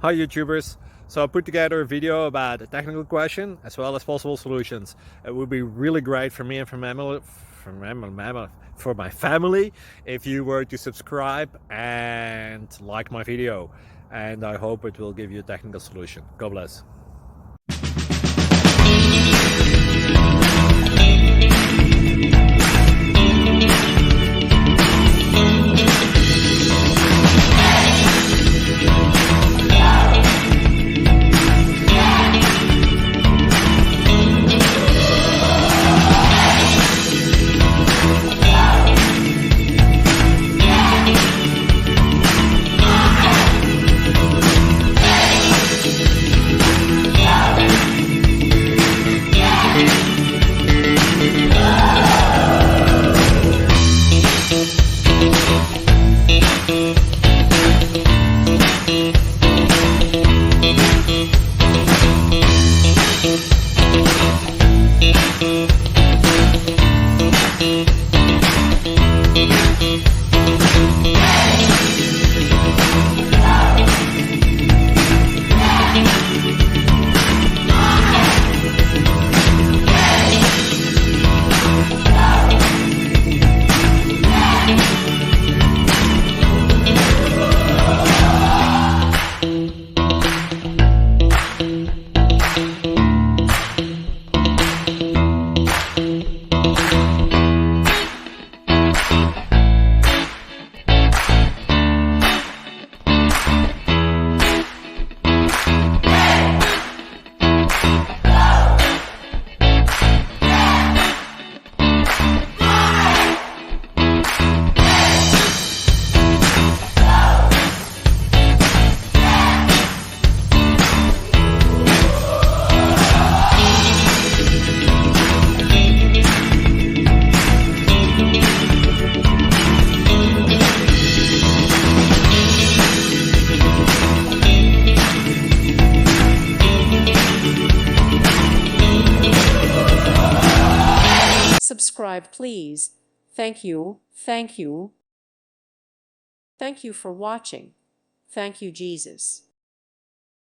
Hi YouTubers! So I put together a video about a technical question as well as possible solutions. It would be really great for me and for my family if you were to subscribe and like my video, and I hope it will give you a technical solution. God bless. Subscribe, please. Thank you. Thank you. Thank you for watching. Thank you, Jesus.